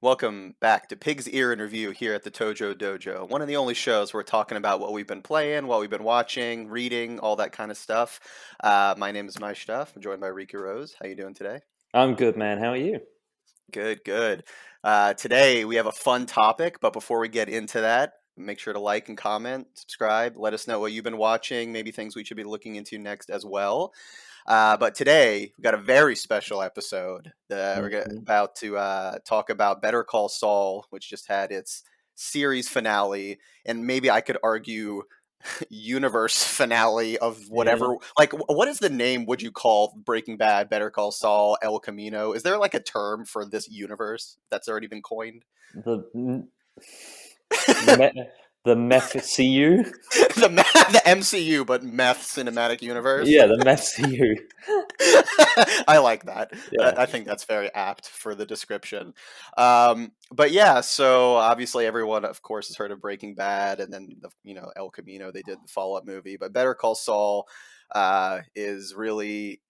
Welcome back to Pig's Ear in Review here at the Tojo Dojo, one of the only shows where we're talking about what we've been playing, what we've been watching, reading, all that kind of stuff. My name is Myshtuff. I'm joined by Riku Rose. How you doing today? I'm good, man. How are you? Good, good. Today we have a fun topic, but before we get into that, make sure to like and comment, subscribe, let us know what you've been watching, maybe things we should be looking into next as well. But today we've got a very special episode. We're about to talk about Better Call Saul, which just had its series finale, and maybe I could argue universe finale of whatever. Like, what is the name? Would you call Breaking Bad, Better Call Saul, El Camino? Is there like a term for this universe that's already been coined? The the meth CU? the MCU, but meth cinematic universe. Yeah, the meth CU. I like that. Yeah. I think that's very apt for the description. But yeah, so obviously everyone, of course, has heard of Breaking Bad, and then El Camino. They did the follow-up movie, but Better Call Saul is really.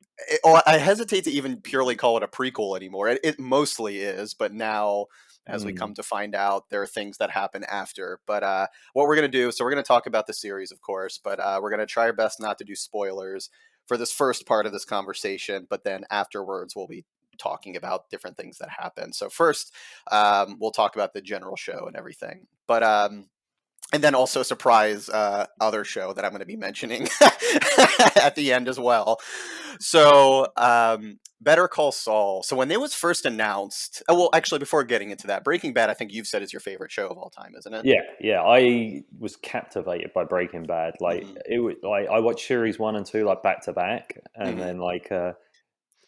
I hesitate to even purely call it a prequel anymore. It mostly is, but now, as we come to find out, there are things that happen after. But what we're going to do, so we're going to talk about the series, of course, but we're going to try our best not to do spoilers for this first part of this conversation, but then afterwards we'll be talking about different things that happen. So first, we'll talk about the general show and everything. But and then also surprise other show that I'm going to be mentioning at the end as well. So Better Call Saul. So when it was first announced, well, actually, before getting into that, Breaking Bad, I think you've said is your favorite show of all time, isn't it? Yeah. I was captivated by Breaking Bad. Like it was like I watched series 1 and 2 like back to back, and then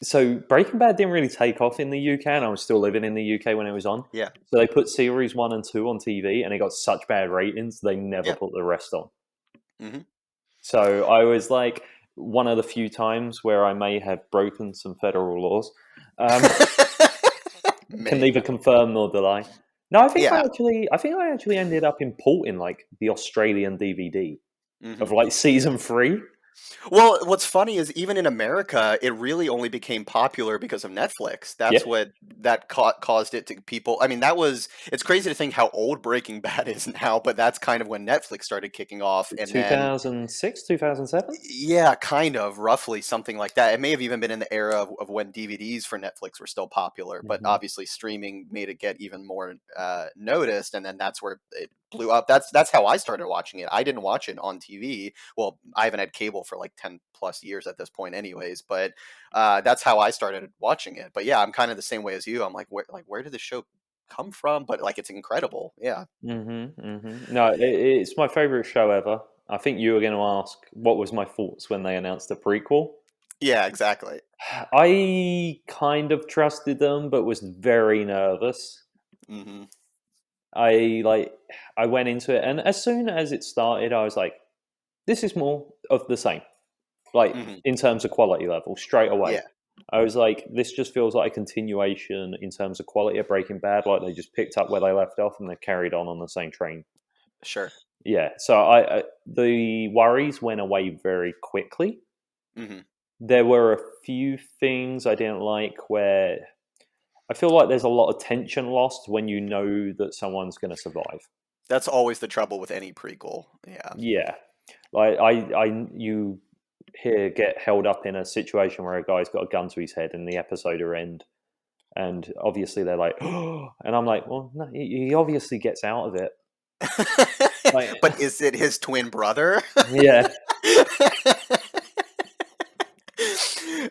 so Breaking Bad didn't really take off in the UK, and I was still living in the UK when it was on. Yeah. So they put series 1 and 2 on TV, and it got such bad ratings they never put the rest on. So I was like one of the few times where I may have broken some federal laws. Can neither confirm nor deny. No, I think I actually ended up importing like the Australian DVD of like season 3. Well, what's funny is even in America, it really only became popular because of Netflix. That's what caused it to people. I mean, it's crazy to think how old Breaking Bad is now, but that's kind of when Netflix started kicking off. And 2006, 2007? Yeah, kind of, roughly, something like that. It may have even been in the era of when DVDs for Netflix were still popular, but obviously streaming made it get even more noticed, and then that's where it blew up. That's how I started watching it. I didn't watch it on TV. Well, I haven't had cable for like 10 plus years at this point anyways, but that's how I started watching it. But yeah, I'm kind of the same way as you. I'm like, where did the show come from? But like, it's incredible. Yeah. No, it's my favorite show ever. I think you were going to ask what was my thoughts when they announced the prequel. Yeah, exactly. I kind of trusted them, but was very nervous. I went into it, and as soon as it started, I was like, "This is more of the same." Like in terms of quality level, straight away. Yeah. I was like, "This just feels like a continuation in terms of quality of Breaking Bad. Like they just picked up where they left off and they carried on the same train." Sure. Yeah. So the worries went away very quickly. There were a few things I didn't like where I feel like there's a lot of tension lost when you know that someone's going to survive. That's always the trouble with any prequel. Yeah. Yeah. Like you get held up in a situation where a guy's got a gun to his head in the episode or end, and obviously they're like, oh, and I'm like, well, no, he obviously gets out of it. But is it his twin brother? Yeah.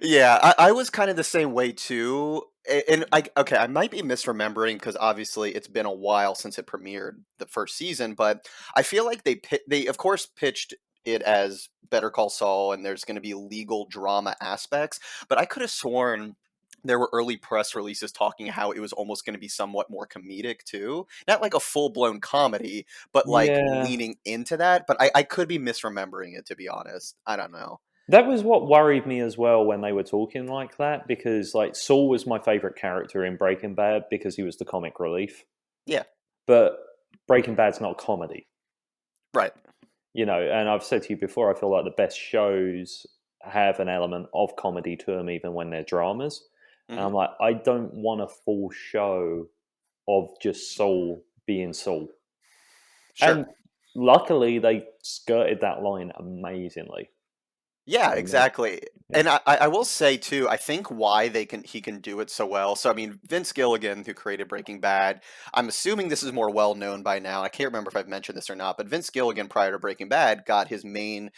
Yeah, I was kind of the same way too. And I might be misremembering because obviously it's been a while since it premiered the first season, but I feel like they of course pitched it as Better Call Saul, and there's going to be legal drama aspects, but I could have sworn there were early press releases talking how it was almost going to be somewhat more comedic too, not like a full-blown comedy, but like leaning into that. But I could be misremembering it, to be honest. I don't know. That was what worried me as well when they were talking like that, because like Saul was my favorite character in Breaking Bad because he was the comic relief. Yeah. But Breaking Bad's not comedy. Right. And I've said to you before, I feel like the best shows have an element of comedy to them, even when they're dramas. And Hmm. I'm like, I don't want a full show of just Saul being Saul. Sure. And luckily, they skirted that line amazingly. Yeah, They made, exactly. yeah, And I will say too, I think why he can do it so well. So I mean, Vince Gilligan, who created Breaking Bad, I'm assuming this is more well known by now. I can't remember if I've mentioned this or not, but Vince Gilligan, prior to Breaking Bad, got his main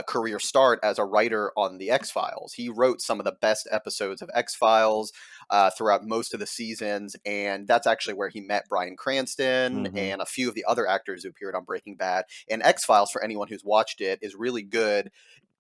career start as a writer on the X Files. He wrote some of the best episodes of X Files throughout most of the seasons, and that's actually where he met Bryan Cranston hmm and a few of the other actors who appeared on Breaking Bad. And X Files, for anyone who's watched it, is really good.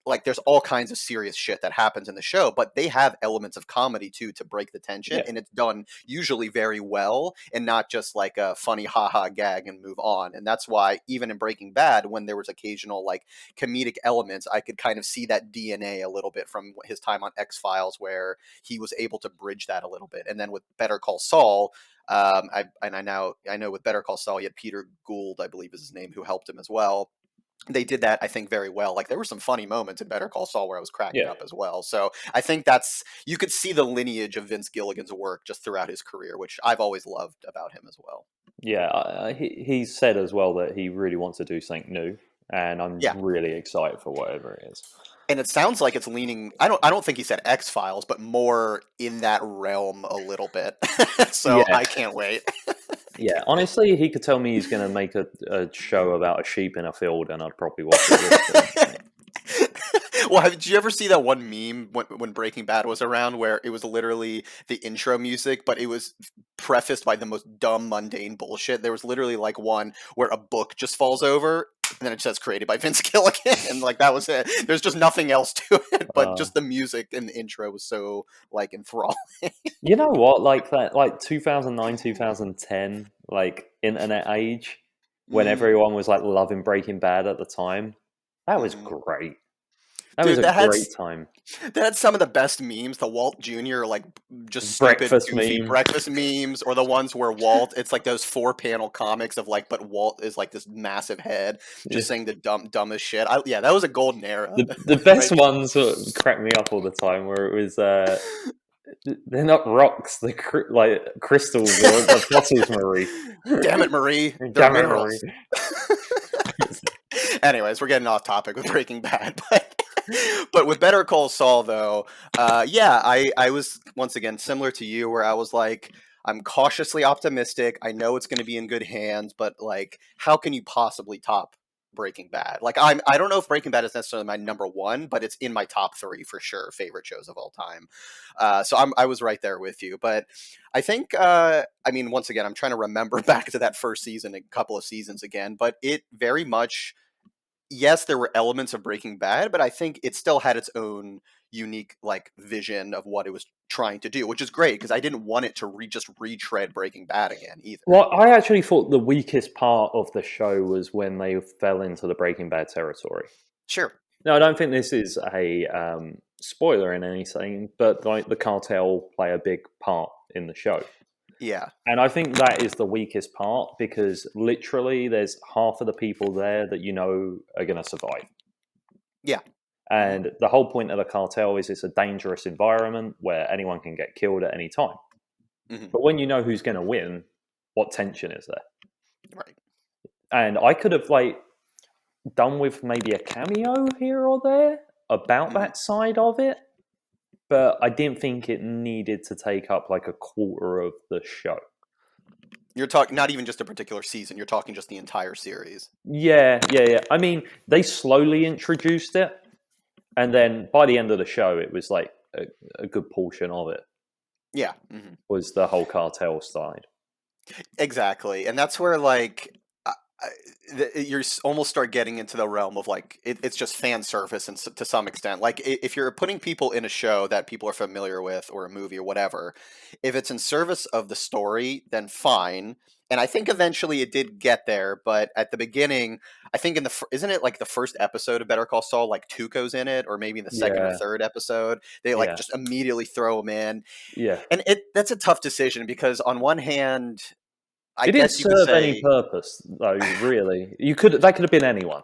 Like, there's all kinds of serious shit that happens in the show, but they have elements of comedy too to break the tension, yeah, and it's done usually very well and not just like a funny haha gag and move on. And that's why even in Breaking Bad, when there was occasional like comedic elements, I could kind of see that DNA a little bit from his time on X Files, where he was able to bridge that a little bit. And then with Better Call Saul, I know with Better Call Saul, he had Peter Gould, I believe is his name, who helped him as well. They did that, I think, very well. Like, there were some funny moments in Better Call Saul where I was cracking yeah, up as well. So I think that's, you could see the lineage of Vince Gilligan's work just throughout his career, which I've always loved about him as well. yeah. He said as well that he really wants to do something new, and I'm Yeah. really excited for whatever it is. And it sounds like it's leaning, I don't think he said X Files, but more in that realm a little bit. So Yeah, I can't wait. yeah. Honestly, he could tell me he's going to make a show about a sheep in a field, and I'd probably watch it just for that. Well, did you ever see that one meme when Breaking Bad was around, where it was literally the intro music, but it was prefaced by the most dumb, mundane bullshit? There was literally like one where a book just falls over, and then it says created by Vince Gilligan, and like that was it. There's just nothing else to it, but Uh, just the music and the intro was so like enthralling. you know what? Like that, like 2009, 2010, like internet age, when Mm, everyone was like loving Breaking Bad at the time. That was hmm. great. That was Dude, a great time. that had some of the best memes. The Walt Jr. like just stupid, Breakfast goofy meme. breakfast memes, or the ones where Walt. It's like those 4 panel comics of like, but Walt is like this massive head, Yeah. just saying the dumbest shit. Yeah, that was a golden era, The best right? ones that crack me up all the time where it was they're not rocks, they're like crystals or the bottles, Marie. Damn it, Marie, they're Damn it, Marie. minerals. Anyways, we're getting off topic with Breaking Bad, but with Better Call Saul though, yeah, I was once again similar to you, where I was like, I'm cautiously optimistic. I know it's going to be in good hands, but like, how can you possibly top Breaking Bad? Like, I don't know if Breaking Bad is necessarily my number one, but it's in my top three for sure, favorite shows of all time. So I was right there with you, but I think I mean, once again, I'm trying to remember back to that first season, a couple of seasons again, but it very much, yes, there were elements of Breaking Bad, but I think it still had its own unique like vision of what it was trying to do, which is great because I didn't want it to just retread Breaking Bad again either. Well, I actually thought the weakest part of the show was when they fell into the Breaking Bad territory. Sure. No, I don't think this is a spoiler in anything, but like the cartel play a big part in the show. Yeah. And I think that is the weakest part because literally there's half of the people there that you know are going to survive. Yeah. Hmm. And the whole point of the cartel is it's a dangerous environment where anyone can get killed at any time. Hmm. But when you know who's going to win, what tension is there? Right. And I could have like done with maybe a cameo here or there about Hmm. that side of it, but I didn't think it needed to take up like a quarter of the show. You're talking not even just a particular season, you're talking just the entire series. Yeah, yeah, yeah. I mean, they slowly introduced it, and then by the end of the show, it was like a good portion of it Yeah. Hmm. was the whole cartel side. Exactly, and that's where like you almost start getting into the realm of like it's just fan service, and to some extent, like if you're putting people in a show that people are familiar with or a movie or whatever, if it's in service of the story, then fine. And I think eventually it did get there, but at the beginning, I think in isn't it like the first episode of Better Call Saul, like Tuco's in it, or maybe in the second or Yeah, third episode, they like yeah, just immediately throw him in, yeah. and that's a tough decision because on one hand, I It didn't guess you could serve any say, purpose, though. Really, you could that could have been anyone.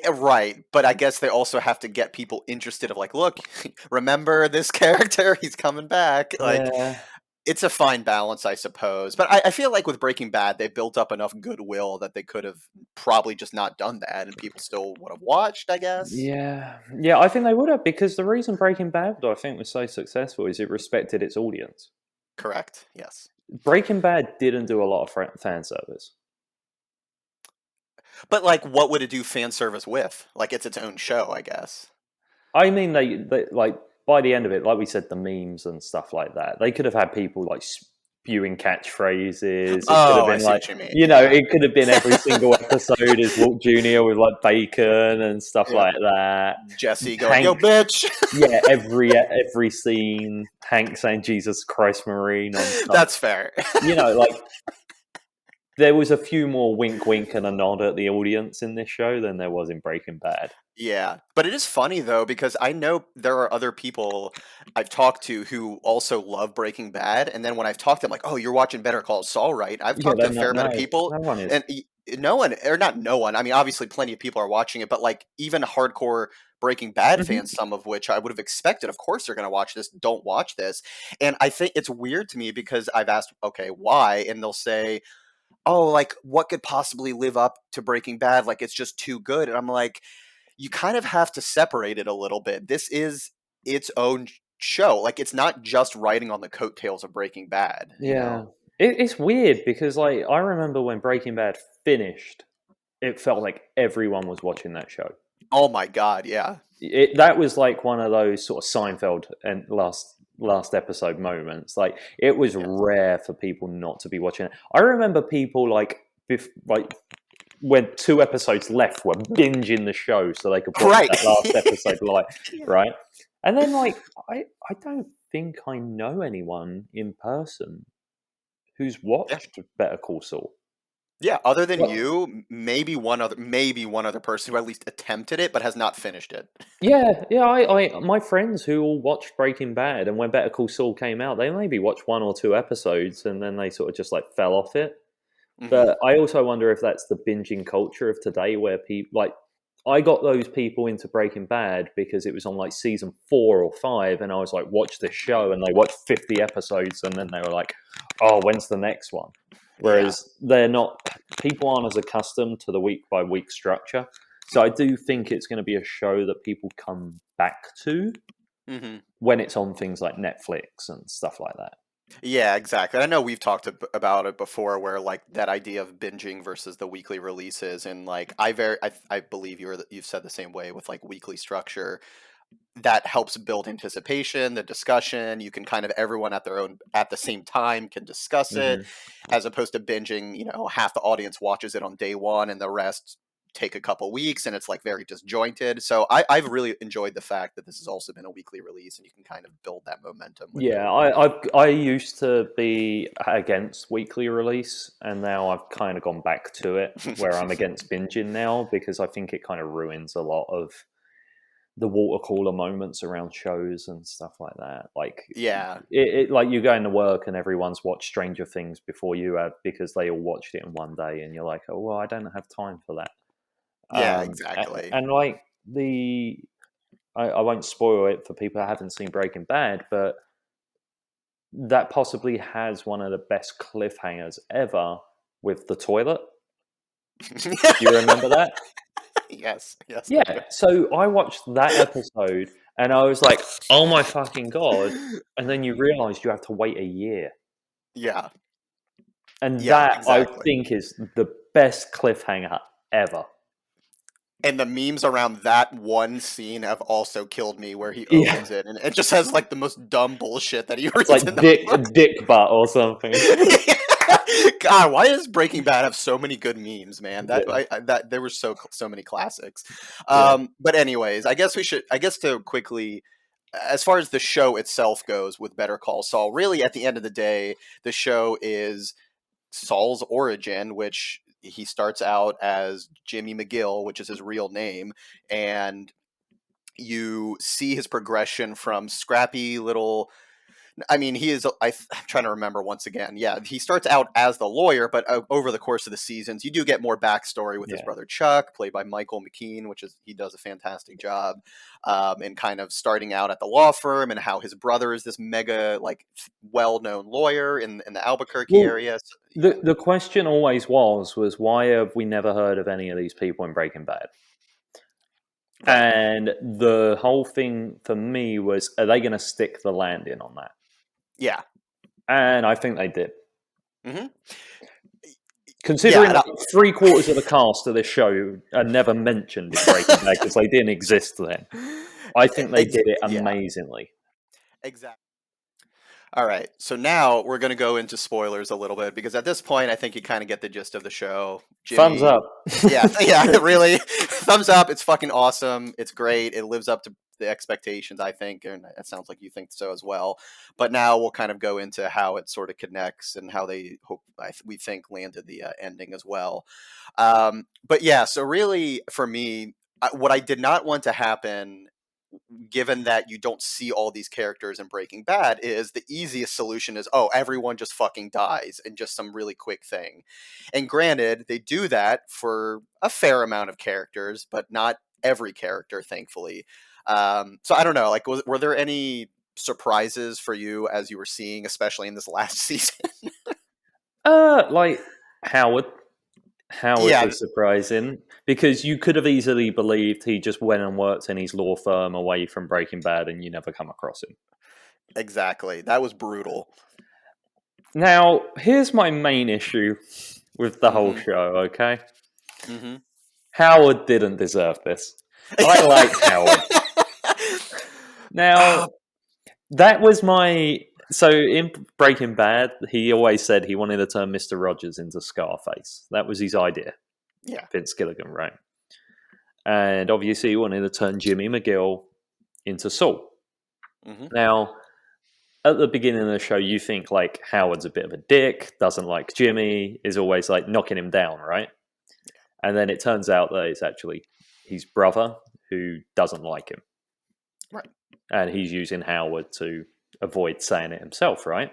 Right, but I guess they also have to get people interested of like, look, remember this character? He's coming back. Like, Yeah. it's a fine balance, I suppose. But I feel like with Breaking Bad, they built up enough goodwill that they could have probably just not done that, and people still would have watched, I guess. Yeah. Yeah, I think they would have, because the reason Breaking Bad, I think, was so successful is it respected its audience. Correct. Yes. Breaking Bad didn't do a lot of fan service. But like, what would it do fan service with? Like, it's its own show, I guess. I mean, they like, by the end of it, like we said, the memes and stuff like that. They could have had people like spewing catchphrases. It could have Oh, I been see like, what you mean. you know, Yeah. it could have been every single episode is Walt Junior with like bacon and stuff Yep. like that. Jesse going, yo, Hank, bitch. yeah, every scene, Hank saying Jesus Christ Marine on stuff. That's fair. You know, like there was a few more wink, wink, and a nod at the audience in this show than there was in Breaking Bad. Yeah, but it is funny though because I know there are other people I've talked to who also love Breaking Bad, and then when I've talked to them, like, "Oh, you're watching Better Call Saul, right?" I've Yeah, talked to they're a not. fair amount of No, people, no one is. and no one, or not no one. I mean, obviously, plenty of people are watching it, but like even hardcore Breaking Bad Hmm. fans, some of which I would have expected, of course, they're going to watch this. Don't watch this, and I think it's weird to me because I've asked, okay, why, and they'll say, "Oh, like what could possibly live up to Breaking Bad? Like it's just too good," and I'm like, you kind of have to separate it a little bit. This is its own show. Like it's not just riding on the coattails of Breaking Bad, you Yeah, know? it's weird because like I remember when Breaking Bad finished, it felt like everyone was watching that show. Oh my god, yeah. That was like one of those sort of Seinfeld and last episode moments. Like it was Yes. rare for people not to be watching it. I remember people like like when 2 episodes left were binging the show so they could watch Right. that last episode live, Yeah. right? And then like I don't think I know anyone in person who's Yeah. watched Better Call Saul. Yeah, other than Well, you, maybe one other person who at least attempted it but has not finished it. yeah, yeah. My friends who all watched Breaking Bad, and when Better Call Saul came out, they maybe watched 1 or 2 episodes, and then they sort of just like fell off it. Mhm. But I also wonder if that's the binging culture of today, where people like I got those people into Breaking Bad because it was on like season 4 or 5, and I was like, watch this show, and they watched 50 episodes, and then they were like, oh, when's the next one? Yeah. Whereas they're not, people aren't as accustomed to the week by week structure. So I do think it's going to be a show that people come back to Mhm. when it's on things like Netflix and stuff like that. Yeah, exactly. I know we've talked about it before, where like that idea of binging versus the weekly releases, and like I believe you've said the same way with like weekly structure. That helps build anticipation, the discussion. You can kind of everyone at the same time can discuss it, Hmm. as opposed to binging. You know, half the audience watches it on day one, and the rest take a couple weeks, and it's like very disjointed. So I've really enjoyed the fact that this has also been a weekly release, and you can kind of build that momentum with it. Yeah, I used to be against weekly release, and now I've kind of gone back to it, where I'm against binging now because I think it kind of ruins a lot of the water cooler moments around shows and stuff like that. Like Yeah, like you go into work and everyone's watched Stranger Things before you have because they all watched it in one day, and you're like, oh well, I don't have time for that. yeah, exactly. And like I won't spoil it for people who haven't seen Breaking Bad, but that possibly has one of the best cliffhangers ever with the toilet. Do you remember that? Yes, yes, I Yeah. So I watched that episode and I was like, oh my fucking God. do. And then you realize you have to wait a year. Yeah, And yeah, that I exactly. think is the best cliffhanger ever. And the memes around that one scene have also killed me, where he Yeah. opens it and it just has like the most dumb bullshit that he It's reads in like the book. dick butt or something. God, why does Breaking Bad have so many good memes, man? That Yeah. that there were so many classics. Yeah. But anyways, I guess to quickly, as far as the show itself goes with Better Call Saul, really at the end of the day, the show is Saul's origin, which he starts out as Jimmy McGill, which is his real name, and you see his progression from scrappy little I mean, he is. I'm trying to remember once again. Yeah, he starts out as the lawyer, but over the course of the seasons, you do get more backstory with his brother Chuck, played by Michael McKean, which is he does a fantastic job, in kind of starting out at the law firm and how his brother is this mega like well-known lawyer in the Albuquerque Well, area. So, the question always was why have we never heard of any of these people in Breaking Bad? right. And the whole thing for me was, are they going to stick the landing on that? Yeah. And I think they did. Mm-hmm. Considering Yeah. that 3/4 of the cast of this show are never mentioned in Breaking Bad because they didn't exist then, I think they did it Yeah. amazingly. Exactly. All right, so now we're going to go into spoilers a little bit because at this point, I think you kind of get the gist of the show. Thumbs Jimmy, up. yeah, yeah, really, thumbs up. It's fucking awesome. It's great. It lives up to the expectations, I think, and it sounds like you think so as well. But now we'll kind of go into how it sort of connects and how they hope we think landed the ending as well. But yeah, so really for me, what I did not want to happen, given that you don't see all these characters in Breaking Bad, is the easiest solution is, oh, everyone just fucking dies in just some really quick thing. And granted, they do that for a fair amount of characters, but not every character, thankfully. So I don't know, like, were there any surprises for you as you were seeing, especially in this last season? Like Howard. Howard Yeah, was surprising because you could have easily believed he just went and worked in his law firm away from Breaking Bad and you never come across him. exactly. That was brutal. Now, here's my main issue with the whole show, okay? Mm-hmm. Howard didn't deserve this. I liked Howard. Now, that was my... So, in Breaking Bad, he always said he wanted to turn Mr. Rogers into Scarface. That was his idea. Yeah. Vince Gilligan, right? And obviously, he wanted to turn Jimmy McGill into Saul. Mm-hmm. Now, at the beginning of the show, you think like Howard's a bit of a dick, doesn't like Jimmy, is always like knocking him down, right? And then it turns out that it's actually his brother who doesn't like him. Right. And he's using Howard to avoid saying it himself, right?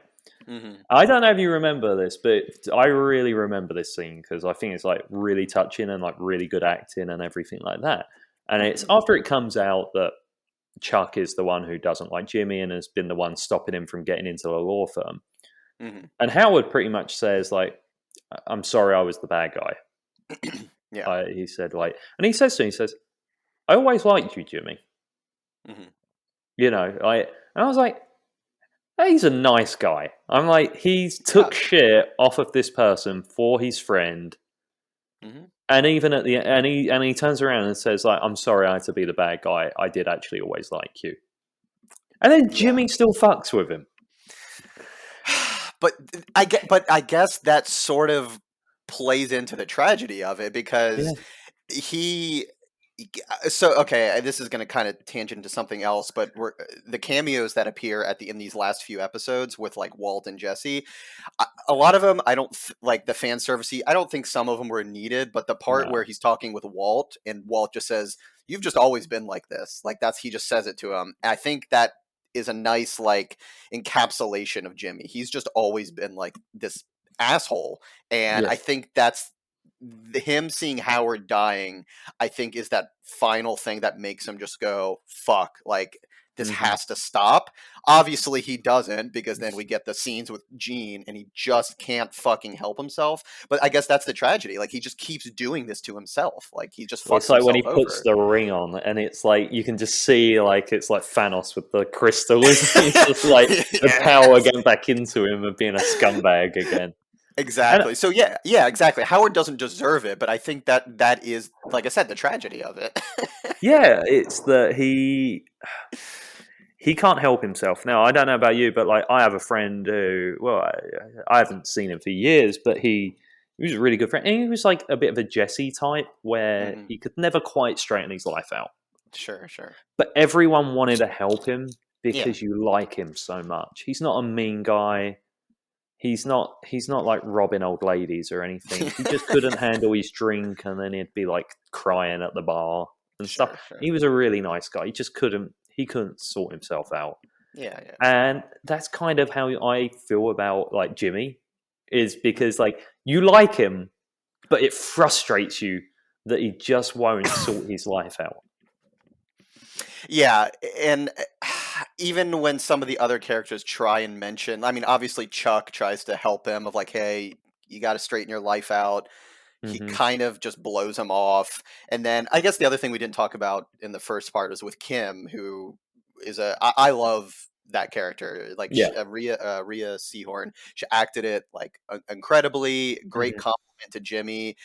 Mm-hmm. I don't know if you remember this, but I really remember this scene because I think it's like really touching and like really good acting and everything like that. And it's after it comes out that Chuck is the one who doesn't like Jimmy and has been the one stopping him from getting into the law firm. Mm-hmm. And Howard pretty much says like, "I'm sorry, I was the bad guy." Yeah. He said like, and he says to him, he says, "I always liked you, Jimmy." Mm-hmm. You know, and I was like, he's a nice guy. I'm like, he's took shit off of this person for his friend. Mm-hmm. And even at the end, and he turns around and says, like, "I'm sorry, I had to be the bad guy. I did actually always like you." And then Jimmy still fucks with him. But I guess that sort of plays into the tragedy of it because he. So okay, this is going to kind of tangent into something else, but the cameos that appear in these last few episodes with like Walt and Jesse, a lot of them I don't like the fan servicey. I don't think some of them were needed, but the part where he's talking with Walt and Walt just says, "You've just always been like this," like he just says it to him. And I think that is a nice like encapsulation of Jimmy. He's just always been like this asshole, and I think that's him seeing Howard dying, I think, is that final thing that makes him just go, fuck, like, this has to stop. Obviously, he doesn't, because then we get the scenes with Gene, and he just can't fucking help himself. But I guess that's the tragedy. Like, he just keeps doing this to himself. Like, he just fucks It's like when he himself puts the ring on, and it's like you can just see, like it's like Thanos with the crystal. It's just like the power getting back into him of being a scumbag again. Exactly. So yeah, exactly. Howard doesn't deserve it, but I think that is, like I said, the tragedy of it. Yeah, it's that he can't help himself. Now, I don't know about you, but like I have a friend who, well, I haven't seen him for years, but he was a really good friend, and he was like a bit of a Jesse type, where he could never quite straighten his life out. Sure. But everyone wanted to help him because you like him so much. He's not a mean guy. He's not like robbing old ladies or anything. He just couldn't handle his drink, and then he'd be like crying at the bar and stuff. Sure. He was a really nice guy. He just couldn't sort himself out. Yeah, yeah. And that's kind of how I feel about like Jimmy, is because like you like him, but it frustrates you that he just won't sort his life out. Yeah, and even when some of the other characters try and mention, I mean, obviously Chuck tries to help him of like, hey, you got to straighten your life out. He Hmm. kind of just blows him off. And then I guess the other thing we didn't talk about in the first part is with Kim, who is I love that character. Like Yeah. Rhea Seahorn, she acted it like incredibly. Great Hmm. compliment to Jimmy.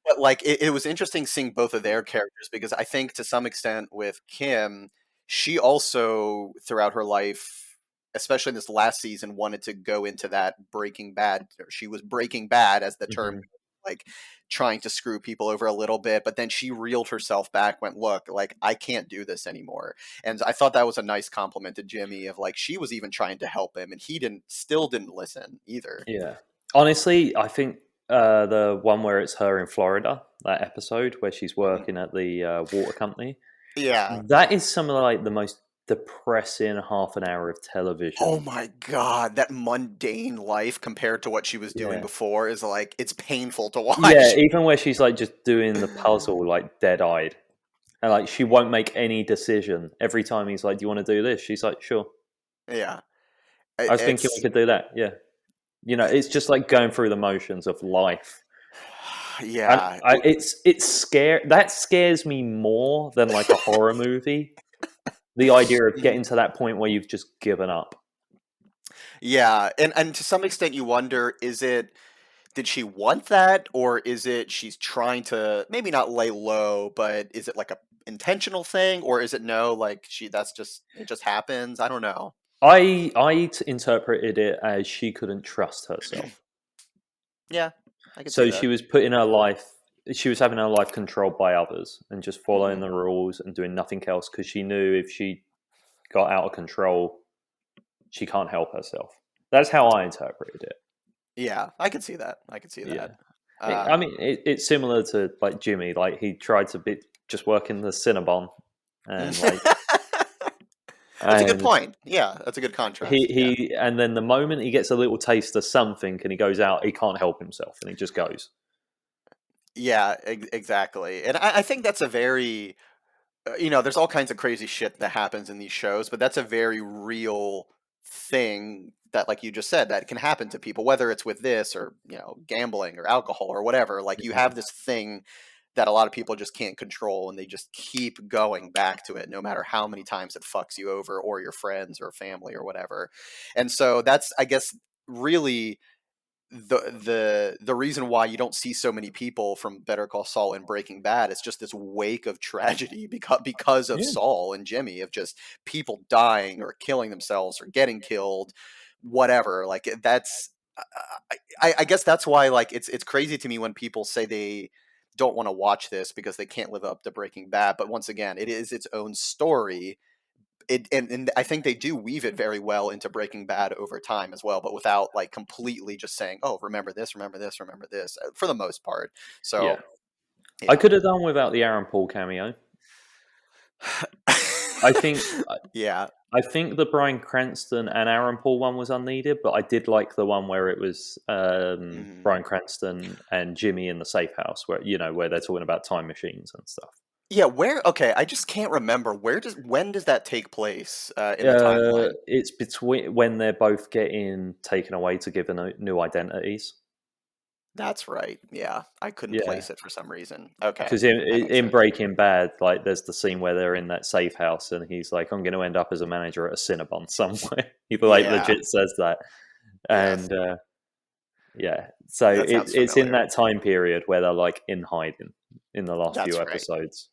But, like, it was interesting seeing both of their characters because I think to some extent with Kim, she also, throughout her life, especially in this last season, wanted to go into that Breaking Bad or she was Breaking Bad as the term, Hmm. like, trying to screw people over a little bit, but then she reeled herself back, went, "Look, like, I can't do this anymore." And I thought that was a nice compliment to Jimmy of, like, she was even trying to help him, and he still didn't listen either. Yeah. Honestly, I think the one where it's her in Florida, that episode where she's Mhm. working at the water company, Yeah. that is some of like the most depressing half an hour of Oh television. my god, that mundane life compared to what she was doing Yeah. before is like it's painful to Yeah, watch. even where she's like just doing the puzzle like dead eyed. And like she won't make any decision. Every time he's like, "Do you want to do this?" She's like, "Sure." Yeah. I was thinking we It's could do that. Yeah. It's just like going through the motions of life. And yeah. it's scare that scares me more than like a horror movie. The idea of Mhm. getting to that point where you've just given up. Yeah, and to some extent you wonder, is it did she want that or is it she's trying to maybe not lay low, but is it like a intentional thing or is it no, like she that's just it just happens? I don't know. Interpreted it as she couldn't trust herself. Yeah, I could see So she that. was putting her life, she was having her life controlled by others and just following Mhm. the rules and doing nothing else because she knew if she got out of control, she can't help herself. That's how I interpreted it. Yeah, I could see that. I could see that. Yeah. I Um mean, it's similar to like Jimmy. Like he tried to be just work in the Cinnabon, and like, That's a good and point. Yeah, that's a good contrast. Yeah. and then the moment he gets a little taste of something, and he goes out, he can't help himself, and he just goes. Yeah, exactly. And I think that's a very, there's all kinds of crazy shit that happens in these shows, but that's a very real thing that, like you just said, that can happen to people, whether it's with this or, gambling or alcohol or whatever. Like you have this thing that a lot of people just can't control and they just keep going back to it no matter how many times it fucks you over or your friends or family or whatever. And so that's, I guess, really the reason why you don't see so many people from Better Call Saul and Breaking Bad is just this wake of tragedy because of Yeah, Saul and Jimmy of just people dying or killing themselves or getting killed, whatever. Like that's I guess that's why like it's crazy to me when people say they don't want to watch this because they can't live up to Breaking Bad. But once again, it is its own story and I think they do weave it very well into Breaking Bad over time as well, but without like completely just saying, "Oh, remember this, remember this, remember this," for the most part. yeah. So, I yeah, could have done without the Aaron Paul cameo. I think yeah, I think the Bryan Cranston and Aaron Paul one was unneeded, but I did like the one where it was mhm. Bryan Cranston and Jimmy in the safe house, where where they're talking about time machines and stuff. Yeah. Where? Okay, I just can't remember. When does that take place in the timeline? It's between when they're both getting taken away to give new identities. That's right. Yeah, I couldn't Yeah, place it for some reason. Okay, because in, that makes in sense. Breaking Bad, like there's the scene where they're in that safe house, and he's like, "I'm going to end up as a manager at a Cinnabon somewhere." He like Yeah. legit says that, Yes, and yeah, so that sounds it's in familiar. that time period where they're like in hiding in the last few That's right. episodes.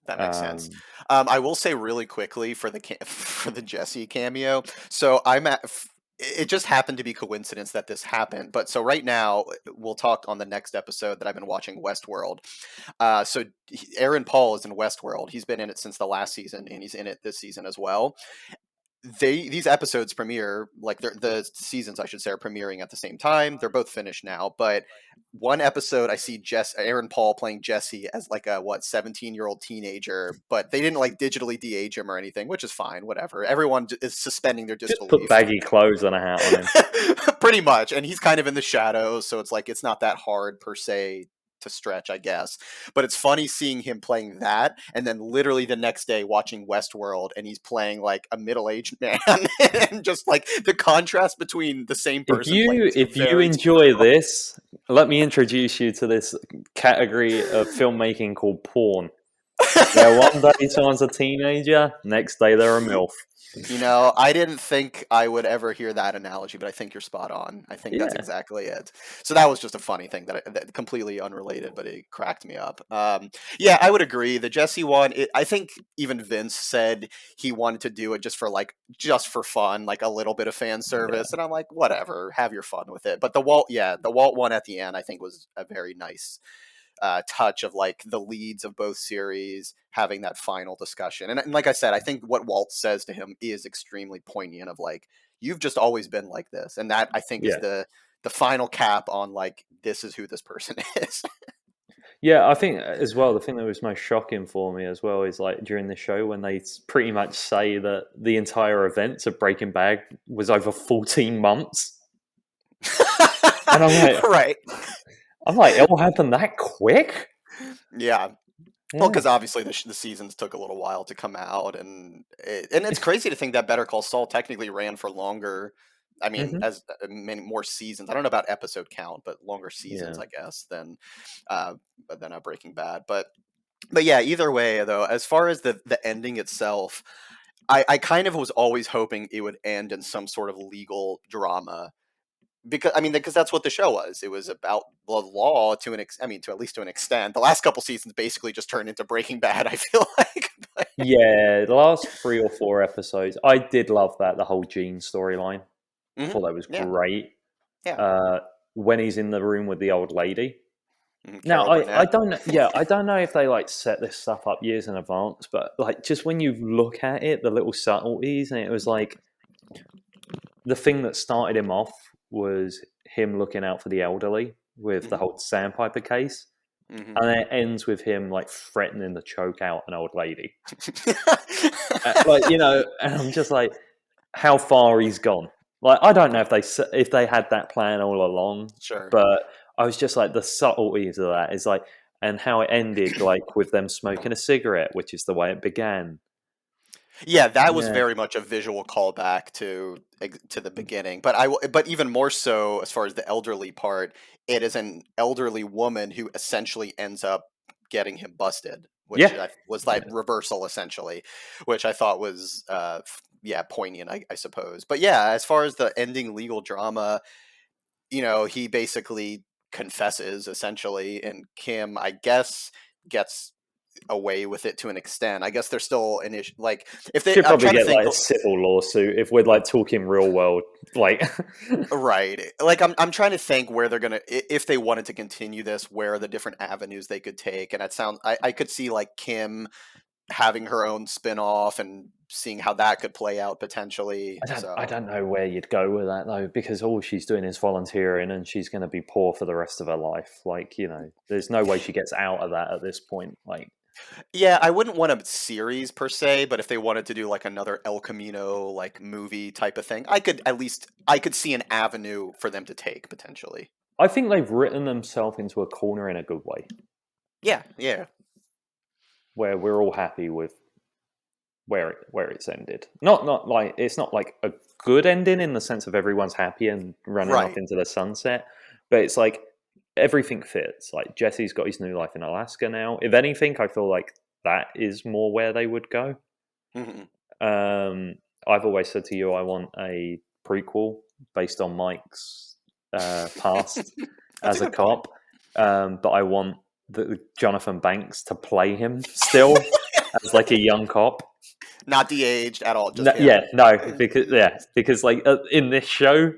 That makes sense. Um, I will say really quickly for the for the Jesse cameo. So it just happened to be coincidence that this happened. But so right now we'll talk on the next episode that I've been watching Westworld. Aaron Paul is in Westworld. He's been in it since the last season, and he's in it this season as well. these episodes premiere, like the seasons I should say are premiering at the same time. They're both finished now, but one episode I see Aaron Paul playing Jesse as like a 17-year-old teenager, but they didn't like digitally de-age him or anything, which is fine, whatever. Everyone is suspending their Just put disbelief. baggy clothes and a hat on him. Pretty much, and he's kind of in the shadows, so it's like it's not that hard per se to stretch, I guess. But it's funny seeing him playing that, and then literally the next day watching Westworld, and he's playing like a middle-aged man, and just like the contrast between the same person playing. If you enjoy this, let me introduce you to this category of filmmaking called porn. Where one day someone's a teenager, next day they're a MILF. You know, I didn't think I would ever hear that analogy, but I think you're spot on. I think that's exactly it. So that was just a funny thing that completely unrelated, but it cracked me up. Yeah, I would agree. The Jesse one, I think even Vince said he wanted to do it just for fun, like a little bit of fan service. And I'm like, whatever, have your fun with it. But the Walt one at the end, I think was a very nice touch of like the leads of both series having that final discussion. And like I said, I think what Walt says to him is extremely poignant of like, you've just always been like this. And that I think is the final cap on like, this is who this person is. Yeah, I think as well, the thing that was most shocking for me as well is like during the show when they pretty much say that the entire events of Breaking Bad was over 14 months. And I'm like, right. I'm like, it will happen that quick? Yeah. Well, because obviously the seasons took a little while to come out, and it's crazy to think that Better Call Saul technically ran for longer. I mean, as many more seasons. I don't know about episode count, but longer seasons, I guess, than a Breaking Bad. But yeah, either way, though, as far as the ending itself, I kind of was always hoping it would end in some sort of legal drama. Because that's what the show was. It was about the law to at least to an extent. The last couple seasons basically just turned into Breaking Bad, I feel like. Yeah, the last 3 or 4 episodes, I did love that, the whole Gene storyline. I thought that was great. Yeah. When he's in the room with the old lady. Carol Now, Burnett. I don't know if they like set this stuff up years in advance, but like just when you look at it, the little subtleties, and it was like the thing that started him off was him looking out for the elderly with the whole Sandpiper case. And then it ends with him like threatening to choke out an old lady. And I'm just like, how far he's gone. Like, I don't know if they had that plan all along. Sure. But I was just like, the subtleties of that is like, and how it ended, like with them smoking a cigarette, which is the way it began. Yeah, that was very much a visual callback to the beginning. But even more so, as far as the elderly part, it is an elderly woman who essentially ends up getting him busted, which was like reversal essentially, which I thought was poignant, I suppose. But yeah, as far as the ending legal drama, he basically confesses essentially, and Kim, I guess, gets away with it to an extent. I guess there's still an issue. Like, if they should probably get like a civil lawsuit if we're like talking real world, like right. Like, I'm trying to think where they're gonna, if they wanted to continue this, where are the different avenues they could take. And I could see like Kim having her own spin-off and seeing how that could play out potentially. I don't know where you'd go with that though, because all she's doing is volunteering and she's going to be poor for the rest of her life. Like, there's no way she gets out of that at this point. Like, yeah, I wouldn't want a series per se, but if they wanted to do like another El Camino like movie type of thing, I could see an avenue for them to take potentially. I think they've written themselves into a corner in a good way. Yeah. Where we're all happy with where it's ended. Not like it's not like a good ending in the sense of everyone's happy and running off into the sunset, but it's like everything fits. Like, Jesse's got his new life in Alaska now. If anything, I feel like that is more where they would go. I've always said to you, I want a prequel based on Mike's past as a cop, but I want Jonathan Banks to play him still as like a young cop. Not de-aged at all. Because like in this show,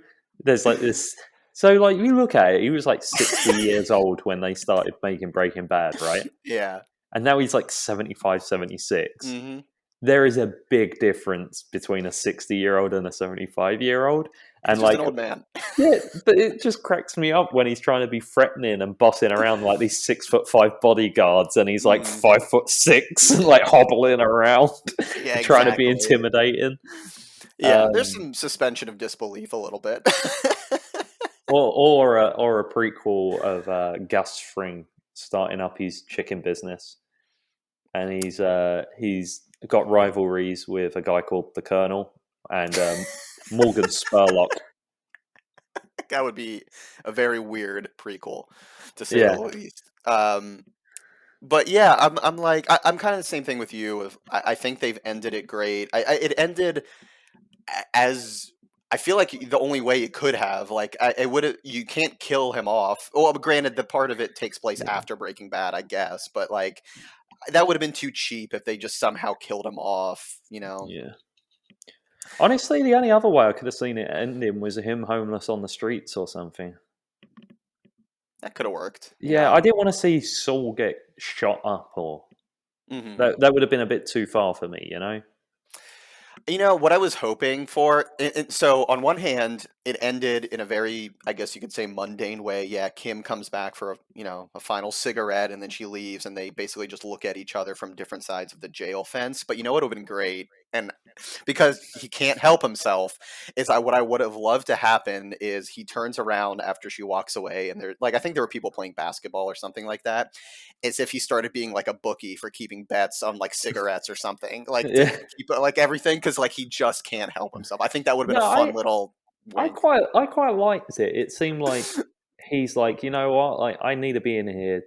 there's like this. So like you look at it, he was like 60 years old when they started making Breaking Bad, right? Yeah. And now he's like 75, 76. there is a big difference between a 60-year-old and a 75-year-old, He's and just an like, old man. yeah, but it just cracks me up when he's trying to be threatening and bossing around like these 6'5" bodyguards, and he's like Mm, 5'6" and like hobbling around, yeah, trying to be exactly. intimidating. Yeah, there's Um, some suspension of disbelief a little bit. or a prequel of Gus Fring starting up his chicken business, and he's got rivalries with a guy called the Colonel and Morgan Spurlock. That would be a very weird prequel, to say the Yeah, least. But yeah, I'm like I'm kind of the same thing with you. I think they've ended it great. It ended as I feel like the only way it could have. Like it would you can't kill him off. Well, granted, the part of it takes place yeah, after Breaking Bad, I guess. But like that would have been too cheap if they just somehow killed him off. yeah. Honestly, the only other way I could have seen it ending was him homeless on the streets or something. That could have worked. Yeah, I didn't want to see Saul get shot up, or Hmm. that would have been a bit too far for me, you know? What I was hoping for. So on one hand, it ended in a very, I guess you could say, mundane way. Yeah, Kim comes back for a final cigarette, and then she leaves, and they basically just look at each other from different sides of the jail fence. But you know what would have been great, and because he can't help himself, is what I would have loved to happen is he turns around after she walks away, and they're like, I think there were people playing basketball or something like that, as if he started being like a bookie for keeping bets on like cigarettes or something, like to Yeah. keep like everything, because like he just can't help himself. I think that would have been No, a fun little wink. I quite liked it. It seemed like he's like, you know what, like I need to be in here,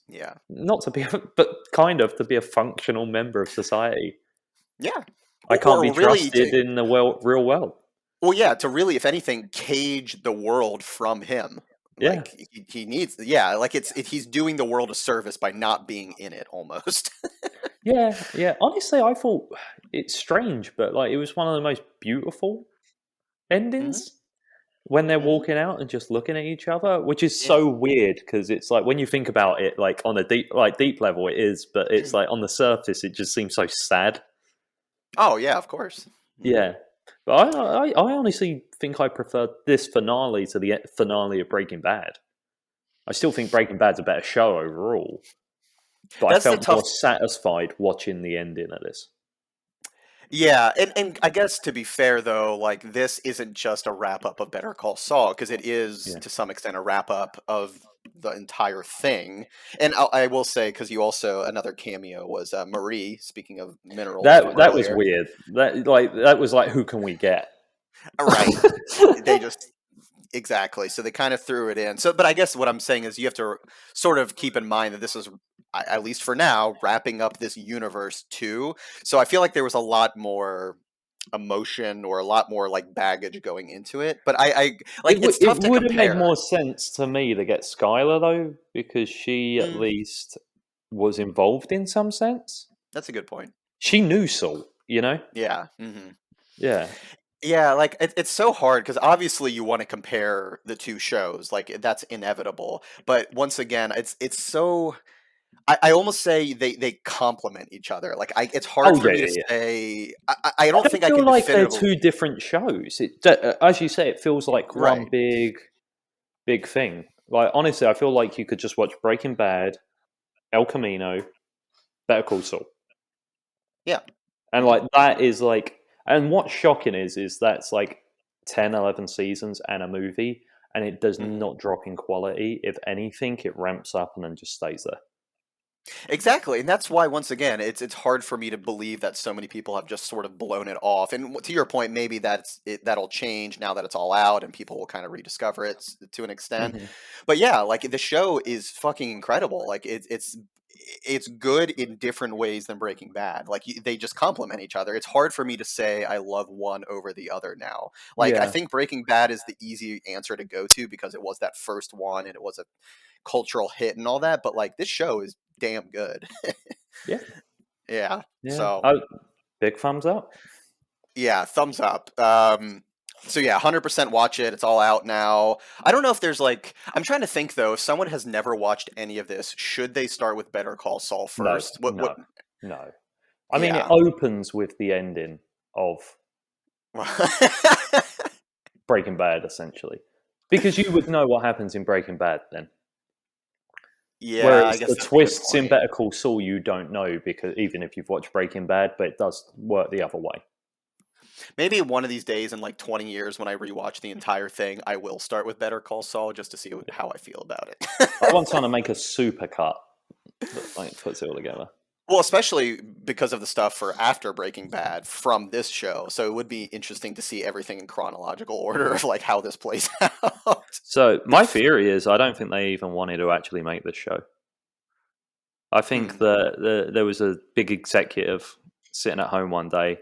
Yeah, not to be, but kind of to be a functional member of society. yeah, I can't be or really trusted to in the real world. well, yeah, to really, if anything, cage the world from him. Yeah, Like he needs, yeah, like he's doing the world a service by not being in it almost. yeah, yeah. Honestly, I thought it's strange, but like it was one of the most beautiful Hmm. endings when they're Hmm. walking out and just looking at each other, which is Yeah. so weird because it's like when you think about it, like on a deep level, it is, but it's like on the surface, it just seems so sad. Oh yeah, of course. Hmm. Yeah, but I honestly think I prefer this finale to the finale of Breaking Bad. I still think Breaking Bad's a better show overall, but I That's the felt tough. more satisfied watching the ending of this. Yeah, and I guess to be fair though, like this isn't just a wrap up of Better Call Saul, because it is Yeah, to some extent a wrap up of the entire thing. And I will say, because you also another cameo was Marie. Speaking of minerals from that was earlier, weird. That was like, who can we get? right? They just exactly. So they kind of threw it in. So, but I guess what I'm saying is you have to sort of keep in mind that this is, at least for now, wrapping up this universe too. So I feel like there was a lot more emotion or a lot more like baggage going into it. But I like it's It tough to would have made compare. more sense to me to get Skylar though, because she at Mm, least was involved in some sense. that's a good point. She knew Saul, you know. Yeah. Hmm. Yeah. Yeah, like it's so hard because obviously you want to compare the two shows, like that's inevitable. But once again, it's so I almost say they complement each other. Like it's hard Oh for yeah, me to yeah, yeah. say. I I don't don't think I feel can like they're definitively. two different shows. As you say, it feels like one Right. big thing. Like honestly, I feel like you could just watch Breaking Bad, El Camino, Better Call Saul, Yeah. and Hmm. like that is like. And what's shocking is that's like 10, 11 seasons and a movie, and it does Hmm. not drop in quality. If anything, it ramps up and then just stays there. Exactly, and that's why once again it's hard for me to believe that so many people have just sort of blown it off. And to your point, maybe that'll change now that it's all out and people will kind of rediscover it to an extent. Hmm. But yeah, like the show is fucking incredible. Like it's good in different ways than Breaking Bad. Like they just complement each other. It's hard for me to say I love one over the other now. Like I Yeah, think Breaking Bad is the easy answer to go to because it was that first one and it was a cultural hit and all that. But like this show is damn good. yeah, Yeah. yeah. So Oh, big thumbs up. yeah, thumbs up. So yeah, 100% watch it. It's all out now. I don't know if there's like I'm trying to think though, if someone has never watched any of this, should they start with Better Call Saul No, first? What no, no. I mean, it Yeah. opens with the ending of Breaking Bad, essentially, because you would know what happens in Breaking Bad then. Yeah, I Whereas guess the that's a good twists in point. Better Call Saul, you don't know, because even if you've watched Breaking Bad, but it does work the other way. Maybe one of these days in like 20 years when I rewatch the entire thing, I will start with Better Call Saul just to see Yeah. how I feel about I it. want someone to make a super cut that like puts it all together. Well, especially because of the stuff for after Breaking Bad from this show. So it would be interesting to see everything in chronological order of like how this plays out. So my theory is, I don't think they even wanted to actually make this show. I think Hmm. that there was a big executive sitting at home one day,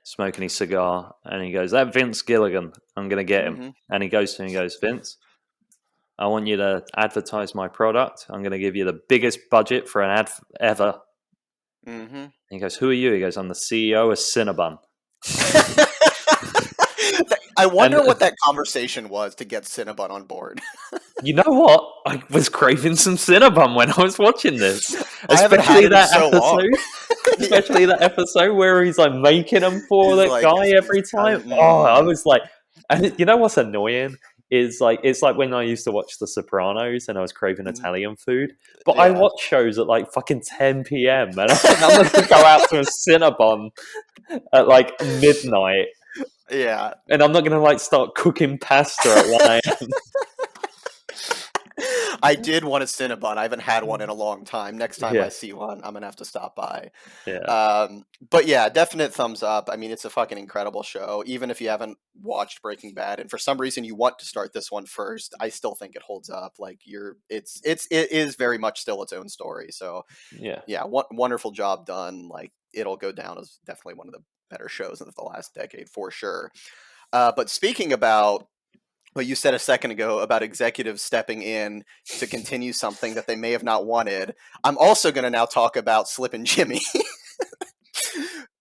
smoking his cigar, and he goes, "That Vince Gilligan, I'm going to get him." Hmm. And he goes to him and goes, "Vince, I want you to advertise my product. I'm going to give you the biggest budget for an ad ever." Hmm. And he goes, "Who are you?" He goes, "I'm the CEO of Cinnabon." I And wonder what that conversation was to get Cinnabon on board. you know what? I was craving some Cinnabon when I was watching this, I haven't had especially it in that so long. episode. Yeah. Especially that episode where he's like making them for He's that like, guy every time. Oh, I was like, and you know what's annoying is like it's like when I used to watch The Sopranos and I was craving Italian food, but I yeah. watch shows at like fucking 10 p.m. and I'm not gonna go out to a Cinnabon at like midnight, Yeah. and I'm not gonna like start cooking pasta at 1 a.m. I did want a Cinnabon. I haven't had one in a long time. Next time I Yeah, see one, I'm gonna have to stop by. yeah, But yeah, definite thumbs up. I mean, it's a fucking incredible show. Even if you haven't watched Breaking Bad, and for some reason you want to start this one first, I still think it holds up. Like it is very much still its own story. So yeah. yeah, wonderful job done. Like it'll go down as definitely one of the better shows of the last decade for sure. But speaking about what you said a second ago about executives stepping in to continue something that they may have not wanted, I'm also going to now talk about Slippin Jimmy.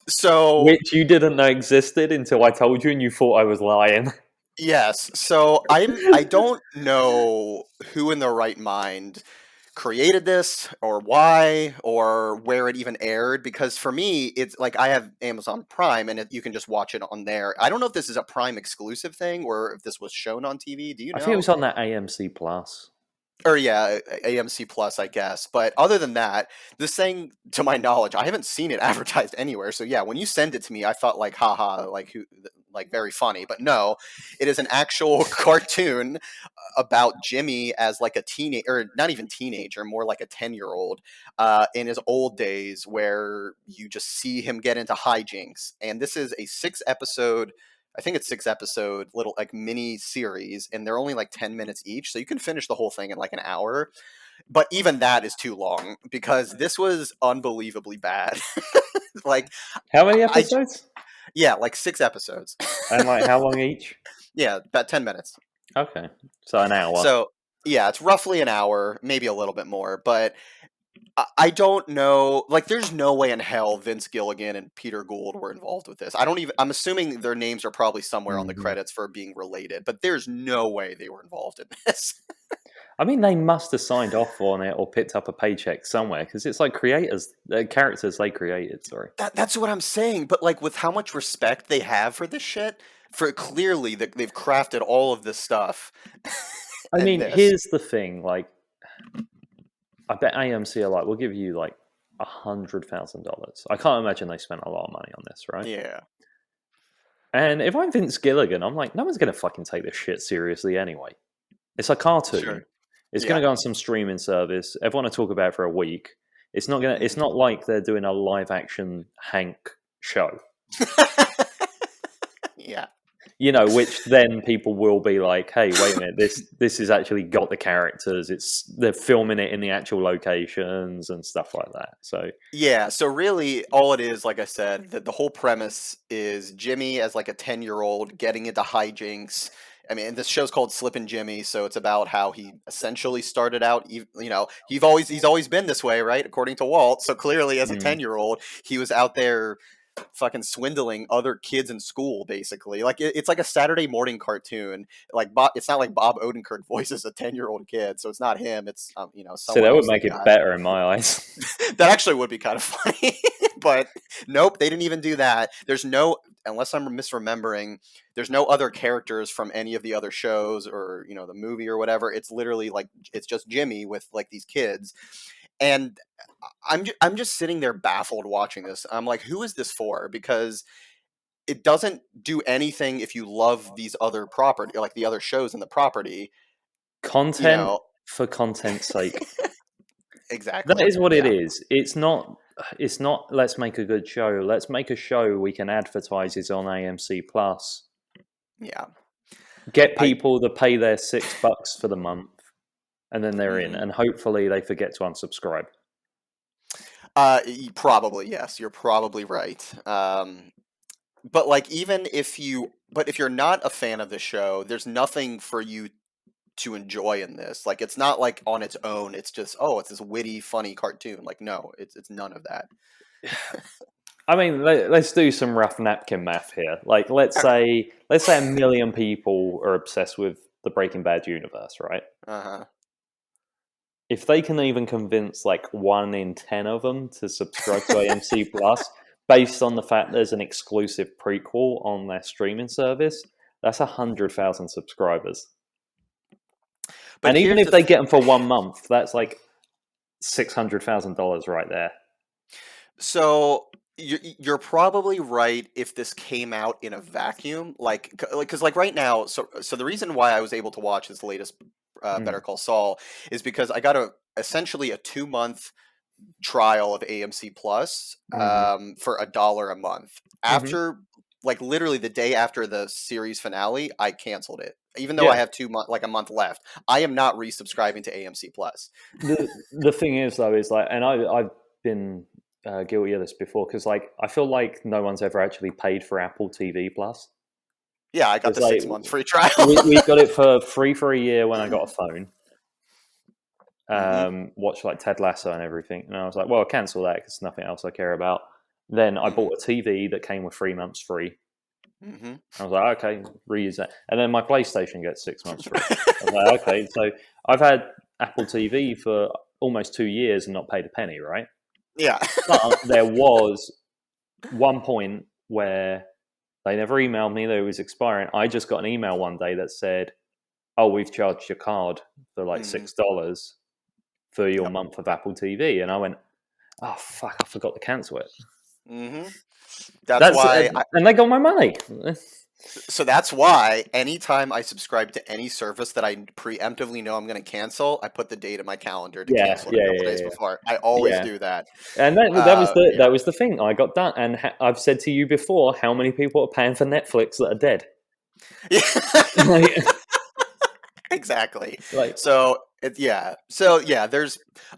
So Which you didn't know existed until I told you, and you thought I was lying. yes, so I don't know who in their right mind created this or why or where it even aired, because for me it's like I have Amazon Prime and you can just watch it on there. I don't know if this is a Prime exclusive thing or if this was shown on TV. Do you I think it know? was on that AMC Plus. Or yeah, AMC Plus, I guess. But other than that, this thing, to my knowledge, I haven't seen it advertised anywhere. So yeah, when you send it to me, I thought like, haha, like who, like very funny. But no, it is an actual cartoon about Jimmy as like a teenager, or not even teenager, more like a 10-year-old, in his old days, where you just see him get into hijinks. And this is a 6 episode. I think it's 6 episode little like mini series, and they're only like 10 minutes each, so you can finish the whole thing in like an hour. But even that is too long because this was unbelievably bad. Like How many I, episodes? yeah, like 6 episodes. And like how long each? Yeah, about 10 minutes. Okay, so an hour. So yeah, it's roughly an hour, maybe a little bit more, but I don't know. Like, there's no way in hell Vince Gilligan and Peter Gould were involved with this. I don't even. I'm assuming their names are probably somewhere on the Hmm. credits for being related, but there's no way they were involved in this. I mean, they must have signed off on it or picked up a paycheck somewhere, because it's like creators, characters they created. Sorry. That's what I'm saying. But like, with how much respect they have for this shit, for clearly that they've crafted all of this stuff, I and mean, this. here's the thing. Like, I bet AMC are like, we'll give you like $100,000. I can't imagine they spent a lot of money on this, right? Yeah, And if I'm Vince Gilligan, I'm like, no one's gonna fucking take this shit seriously anyway. It's a cartoon. sure. It's going Yeah. to go on some streaming service. Everyone will talk about it for a week. It's not going to. It's Mhm. not like they're doing a live action Hank show. Yeah. You know, which then people will be like, "Hey, wait a minute! This has actually got the characters. It's they're filming it in the actual locations and stuff like that." So Yeah, so really all it is, like I said, the whole premise is Jimmy as like a 10-year-old getting into hijinks. I mean, this show's called Slippin Jimmy, so it's about how he essentially started out, he's always been this way, right? According to Walt. So clearly as a mm, 10-year-old, he was out there fucking swindling other kids in school, basically. Like it's like a Saturday morning cartoon. Like Bob, it's not like Bob Odenkirk voices a 10-year-old kid, so it's not him. It's So someone that would else make they it got. better in my eyes. That actually would be kind of funny, but nope, they didn't even do that. There's no, unless I'm misremembering, there's no other characters from any of the other shows or the movie or whatever. It's literally like it's just Jimmy with like these kids, and I'm just sitting there baffled watching this. I'm like, who is this for? Because it doesn't do anything if you love these other property, like the other shows in the property. Content for content's sake. That Exactly. is what it Yeah. is. It's not. Let's make a good show. Let's make a show we can advertise is on AMC Plus. Yeah. Get I. people to pay their $6 for the month, and then they're in. Mhm. And hopefully they forget to unsubscribe. Probably yes. You're probably right. But like if you're not a fan of the show, there's nothing for you to enjoy in this. Like it's not like on its own. It's just it's this witty, funny cartoon. Like no, it's none of that. I mean, let's do some rough napkin math here. Like, let's All right. say 1,000,000 people are obsessed with the Breaking Bad universe, right? Uh If they can even convince like 1 in 10 of them to subscribe to AMC Plus, based on the fact there's an exclusive prequel on their streaming service, that's 100,000 subscribers. But And even here's if the they get them for 1 month, that's like $600,000 right there. So you're probably right if this came out in a vacuum, because like right now. So the reason why I was able to watch this latest Better Mm. Call Saul is because I got essentially a 2-month trial of AMC Plus Hmm. for $1 a month. Hmm. After like literally the day after the series finale, I canceled it. Even though I Yeah. have a month left, I am not resubscribing to AMC Plus. The thing is though is like, and I've been guilty of this before because like I feel like no one's ever actually paid for Apple TV Plus. Yeah, I got It's the like 6-month free trial. we got it for free for a year when I got a phone. Hmm. Watched like Ted Lasso and everything, and I was like, well, I'll cancel that because nothing else I care about. Then I Hmm. bought a TV that came with 3 months free. Hmm. I was like, okay, reuse that. And then my PlayStation gets 6 months free. I was like, okay, so I've had Apple TV for almost 2 years and not paid a penny, right? Yeah. But there was one point where they never emailed me that it was expiring. I just got an email one day that said, oh, we've charged your card for like Hmm. $6 for your Yep. month of Apple TV. And I went, oh, fuck, I forgot to cancel it. Hmm. That's why And they got my money. So that's why anytime I subscribe to any service that I preemptively know I'm going to cancel, I put the date in my calendar to Yeah, cancel it yeah, a couple yeah, days yeah. before. I always Yeah. do that. And that Yeah. was the thing. I got done, and I've said to you before, how many people are paying for Netflix that are dead? Yeah. like, Exactly. like, So yeah,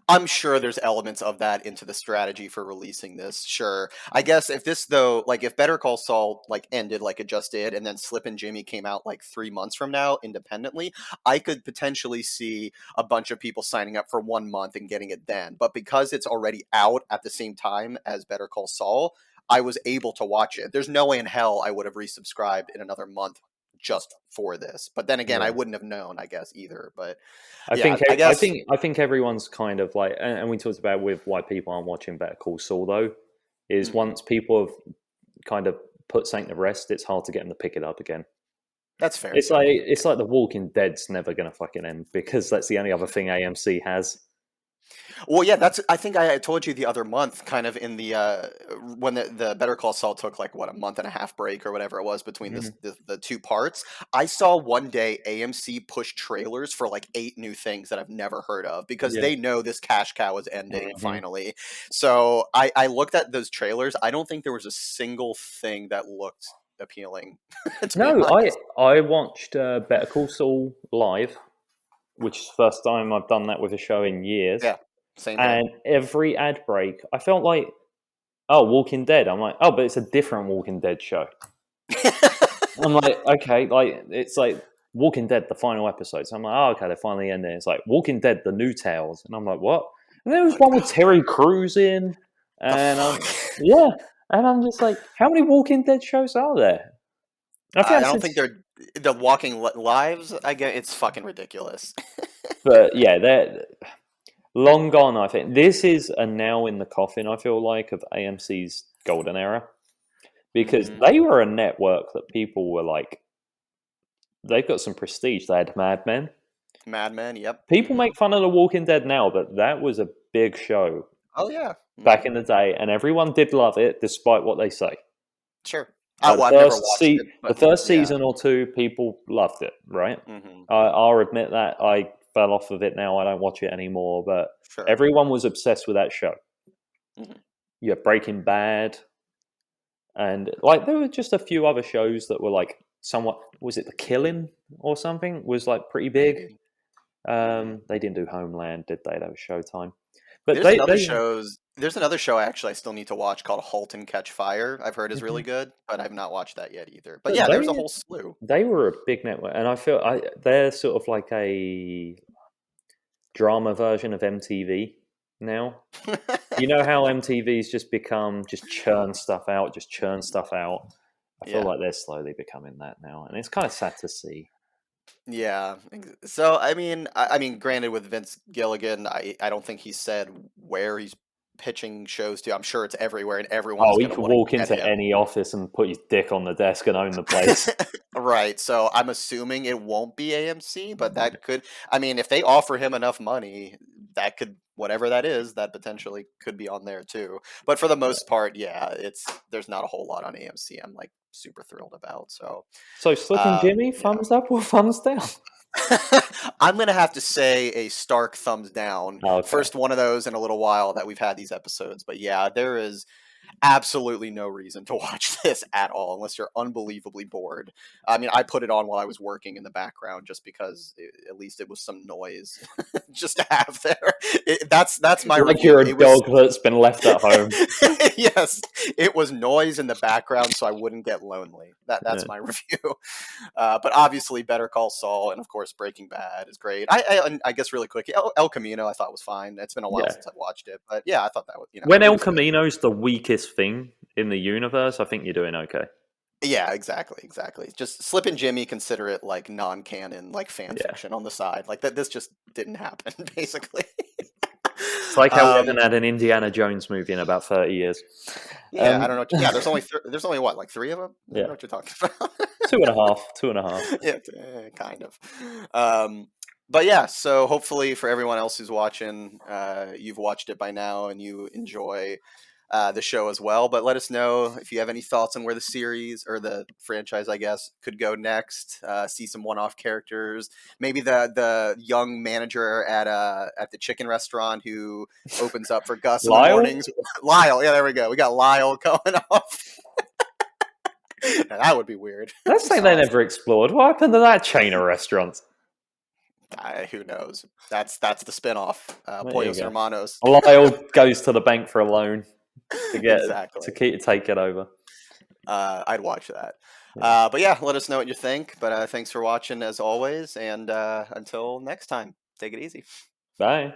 I'm sure there's elements of that into the strategy for releasing this. Sure. I guess if this though, like if Better Call Saul like ended like it just did, and then Slippin Jimmy came out like 3 months from now independently, I could potentially see a bunch of people signing up for 1 month and getting it then. But because it's already out at the same time as Better Call Saul, I was able to watch it. There's no way in hell I would have resubscribed in another month just for this. But then again, I yeah. wouldn't have known, I guess, either. But I yeah, think I guess. I think everyone's kind of like, and we talked about with why people aren't watching Better Call Saul though, is Mhm. once people have kind of put something to rest, it's hard to get them to pick it up again. That's fair. It's like The Walking Dead's never going to fucking end because that's the only other thing AMC has. Well, yeah, I think I told you the other month, kind of in the when the Better Call Saul took like what a month and a half break or whatever it was between Mhm. the two parts. I saw one day AMC push trailers for like 8 new things that I've never heard of because Yeah. they know this cash cow is ending Mhm. finally. So I looked at those trailers. I don't think there was a single thing that looked appealing, to be No, honest. I watched Better Call Saul live, which is the first time I've done that with a show in years. Yeah, same here. And every ad break, I felt like, oh, Walking Dead. I'm like, oh, but it's a different Walking Dead show. I'm like, okay, like it's like Walking Dead, the final episode. So I'm like, oh, okay, they're finally ending. It's like Walking Dead, the new tales, and I'm like, what? And there was Like, one with Terry Crews in, the and fuck. yeah, And I'm just like, how many Walking Dead shows are there? I think I I don't said, think they're the Walking Lives. I get it's fucking ridiculous. but yeah, they're long gone. I think this is a nail in the coffin. I feel like of AMC's golden era because Hmm. they were a network that people were like, they've got some prestige. They had Mad Men. Mad Men. Yep. People Hmm. make fun of The Walking Dead now, but that was a big show Oh yeah. back Hmm. in the day, and everyone did love it, despite what they say. Sure. The Well, I've never watched it, the but first yeah. season or two, people loved it. Right? Hmm. I'll admit that I fell off of it now. I don't watch it anymore, but Sure. everyone was obsessed with that show. Hmm. You had Breaking Bad, and like there were just a few other shows that were like somewhat. Was it The Killing or something? Was like pretty big. Maybe. Hmm. They didn't do Homeland, did they? That was Showtime. But There's another they shows. There's another show actually I still need to watch called *Halt and Catch Fire*. I've heard is really Mhm. good, but I've not watched that yet either. But but yeah, there's a whole slew. they were a big network, and I feel they're sort of like a drama version of MTV now. You know how MTV's just become just churn stuff out, just churn stuff out. I feel Yeah. like they're slowly becoming that now, and it's kind of sad to see. Yeah. So I mean, granted, with Vince Gilligan, I don't think he said where he's pitching shows to. I'm sure it's everywhere, and everyone's Oh, he gonna could want to walk get into him. any office and put his dick on the desk and own the place. Right. So I'm assuming it won't be AMC, but that could. I mean, if they offer him enough money, that could whatever that is, that potentially could be on there too. But for the most part, yeah, it's there's not a whole lot on AMC. I'm like super thrilled about. So So, Slippin Jimmy, yeah. thumbs up or thumbs down? I'm gonna have to say a stark thumbs down. Okay. First one of those in a little while that we've had these episodes, but yeah, there is absolutely no reason to watch this at all unless you're unbelievably bored. I mean, I put it on while I was working in the background just because at least it was some noise just to have there. That's my Like review. you're It a was dog that's been left at home. yes, it was noise in the background so I wouldn't get lonely. That's Yeah. my review. But obviously, Better Call Saul and of course Breaking Bad is great. I guess really quick, El Camino I thought was fine. It's been a while Yeah. since I watched it, but yeah, I thought that was When it El was good. Camino's the weakest thing in the universe, I think you're doing okay. Yeah, exactly. Just Slip and Jimmy consider it like non-canon, like fan Yeah. fiction on the side. Like that, this just didn't happen, basically. It's like how we um, haven't had an Indiana Jones movie in about 30 years. yeah, I Um, don't know. Yeah, there's only what, like three of them. I don't know yeah. what you're talking about. Two and a half. Two and a half. Yeah, kind of. But yeah, so hopefully for everyone else who's watching, you've watched it by now and you enjoy the show as well. But let us know if you have any thoughts on where the series or the franchise, I guess, could go next. See some one-off characters, maybe the young manager at the chicken restaurant who opens up for Gus in the Lyle? mornings. Lyle, yeah, there we go. We got Lyle going off. That would be weird. Let's say they Sauce. never explored. What happened to that chain of restaurants? Who knows? That's the spinoff. There you Pollos go. Hermanos. Lyle goes to the bank for a loan to get Exactly. take it over. I'd watch that. Yeah. But yeah, let us know what you think. But thanks for watching as always, and until next time, take it easy. Bye.